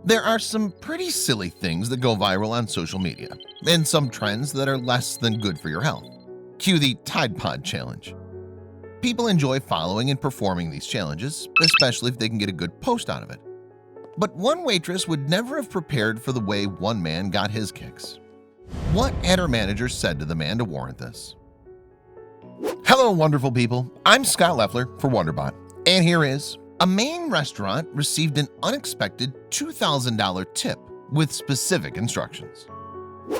There are some pretty silly things that go viral on social media, and some trends that are less than good for your health. Cue the Tide Pod Challenge. People enjoy following and performing these challenges, especially if they can get a good post out of it. But one waitress would never have prepared for the way one man got his kicks. What had her manager said to the man to warrant this? Hello, wonderful people. I'm Scott Leffler for WonderBot, and here is a Maine restaurant received an unexpected $2,000 tip with specific instructions.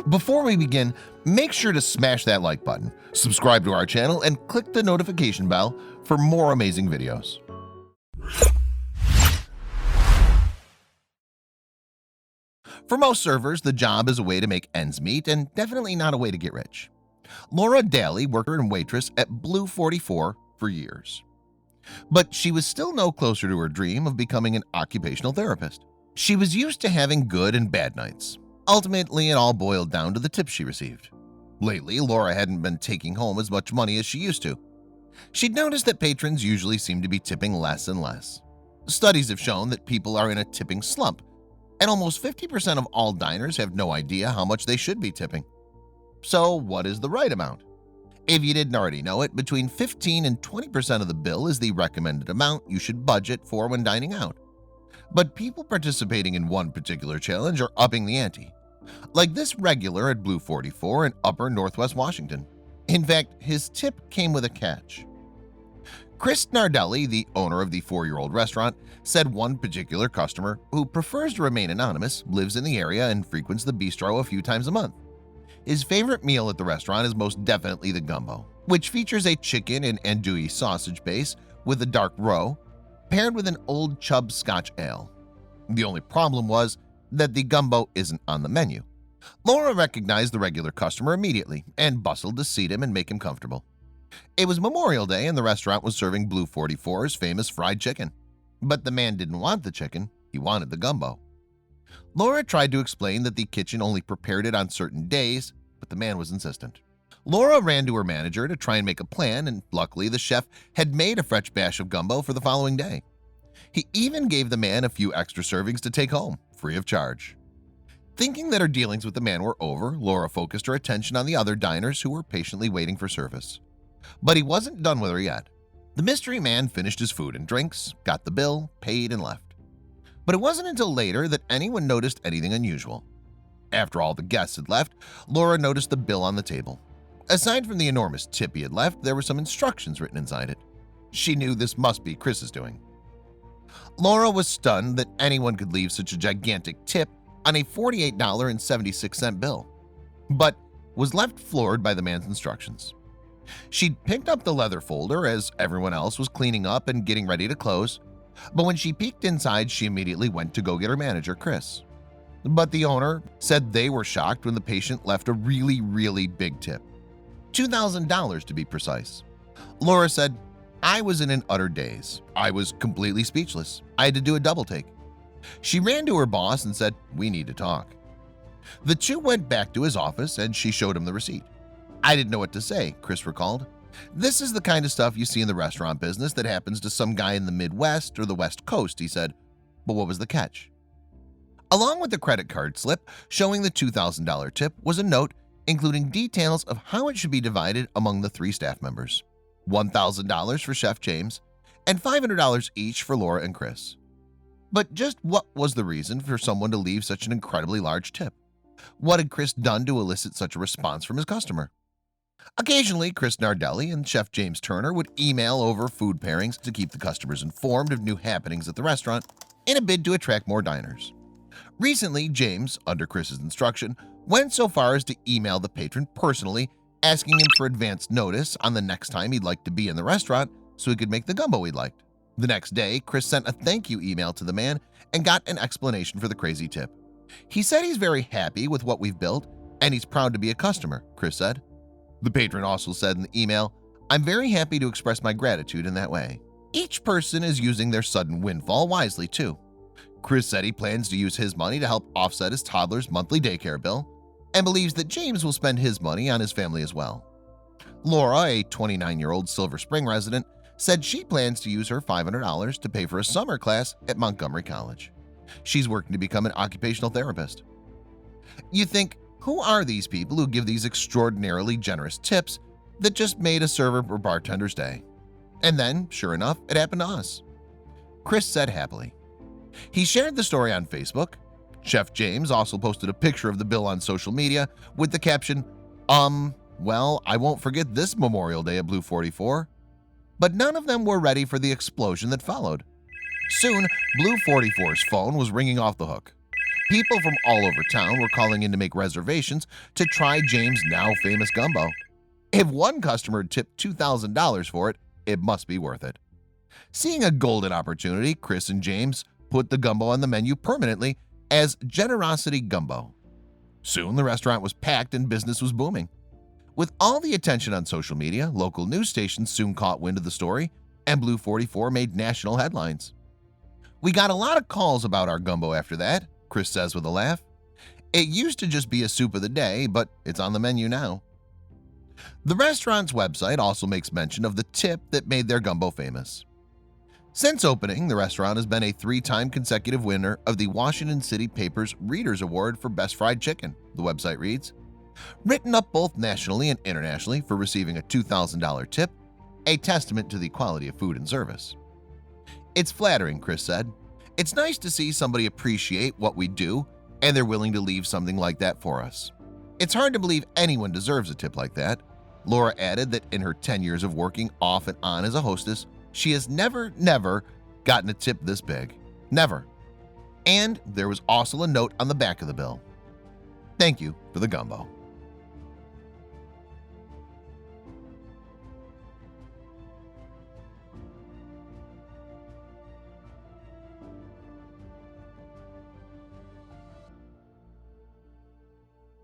Before we begin, make sure to smash that like button, subscribe to our channel, and click the notification bell for more amazing videos. For most servers, the job is a way to make ends meet and definitely not a way to get rich. Laura Daly worked as a waitress at Blue 44 for years. But she was still no closer to her dream of becoming an occupational therapist. She was used to having good and bad nights. Ultimately, it all boiled down to the tips she received. Lately, Laura hadn't been taking home as much money as she used to. She'd noticed that patrons usually seem to be tipping less and less. Studies have shown that people are in a tipping slump, and almost 50% of all diners have no idea how much they should be tipping. So, what is the right amount? If you didn't already know it, between 15 and 20% of the bill is the recommended amount you should budget for when dining out. But people participating in one particular challenge are upping the ante, like this regular at Blue 44 in Upper Northwest Washington. In fact, his tip came with a catch. Chris Nardelli, the owner of the 4-year-old restaurant, said one particular customer, who prefers to remain anonymous, lives in the area and frequents the bistro a few times a month. His favorite meal at the restaurant is most definitely the gumbo, which features a chicken and andouille sausage base with a dark roe, paired with an Old Chub Scotch ale. The only problem was that the gumbo isn't on the menu. Laura recognized the regular customer immediately and bustled to seat him and make him comfortable. It was Memorial Day and the restaurant was serving Blue 44's famous fried chicken. But the man didn't want the chicken, he wanted the gumbo. Laura tried to explain that the kitchen only prepared it on certain days, but the man was insistent. Laura ran to her manager to try and make a plan, and luckily the chef had made a fresh batch of gumbo for the following day. He even gave the man a few extra servings to take home, free of charge. Thinking that her dealings with the man were over, Laura focused her attention on the other diners who were patiently waiting for service. But he wasn't done with her yet. The mystery man finished his food and drinks, got the bill, paid, and left. But it wasn't until later that anyone noticed anything unusual. After all the guests had left, Laura noticed the bill on the table. Aside from the enormous tip he had left, there were some instructions written inside it. She knew this must be Chris's doing. Laura was stunned that anyone could leave such a gigantic tip on a $48.76 bill, but was left floored by the man's instructions. She'd picked up the leather folder as everyone else was cleaning up and getting ready to close, but when she peeked inside, she immediately went to go get her manager, Chris. But the owner said they were shocked when the patient left a really big tip. $2,000 to be precise. Laura said, "I was in an utter daze. I was completely speechless. I had to do a double take." She ran to her boss and said, "We need to talk." The two went back to his office and she showed him the receipt. "I didn't know what to say," Chris recalled. "This is the kind of stuff you see in the restaurant business that happens to some guy in the Midwest or the West Coast," he said. "But what was the catch?" Along with the credit card slip showing the $2,000 tip was a note including details of how it should be divided among the 3 staff members: $1,000 for Chef James and $500 each for Laura and Chris. But just what was the reason for someone to leave such an incredibly large tip? What had Chris done to elicit such a response from his customer? Occasionally, Chris Nardelli and Chef James Turner would email over food pairings to keep the customers informed of new happenings at the restaurant in a bid to attract more diners. Recently, James, under Chris's instruction, went so far as to email the patron personally, asking him for advance notice on the next time he'd like to be in the restaurant so he could make the gumbo he liked. The next day, Chris sent a thank you email to the man and got an explanation for the crazy tip. He said he's very happy with what we've built and he's proud to be a customer, Chris said. The patron also said in the email, "I'm very happy to express my gratitude in that way." Each person is using their sudden windfall wisely too. Chris said he plans to use his money to help offset his toddler's monthly daycare bill and believes that James will spend his money on his family as well. Laura, a 29-year-old Silver Spring resident, said she plans to use her $500 to pay for a summer class at Montgomery College. She's working to become an occupational therapist. You think, who are these people who give these extraordinarily generous tips that just made a server or bartender's day? And then, sure enough, it happened to us. Chris said happily. He shared the story on Facebook. Chef James also posted a picture of the bill on social media with the caption, well, I won't forget this Memorial Day at Blue 44. But none of them were ready for the explosion that followed. Soon, Blue 44's phone was ringing off the hook. People from all over town were calling in to make reservations to try James' now famous gumbo. If one customer tipped $2,000 for it, it must be worth it. Seeing a golden opportunity, Chris and James put the gumbo on the menu permanently as Generosity Gumbo. Soon the restaurant was packed and business was booming. With all the attention on social media, local news stations soon caught wind of the story, and Blue 44 made national headlines. We got a lot of calls about our gumbo after that, Chris says with a laugh. It used to just be a soup of the day, but it's on the menu now. The restaurant's website also makes mention of the tip that made their gumbo famous. Since opening, the restaurant has been a 3-time consecutive winner of the Washington City Paper's Readers Award for Best Fried Chicken, the website reads. Written up both nationally and internationally for receiving a $2,000 tip, a testament to the quality of food and service. It's flattering, Chris said. It's nice to see somebody appreciate what we do and they're willing to leave something like that for us. It's hard to believe anyone deserves a tip like that. Laura added that in her 10 years of working off and on as a hostess, she has never gotten a tip this big. Never. And there was also a note on the back of the bill. Thank you for the gumbo.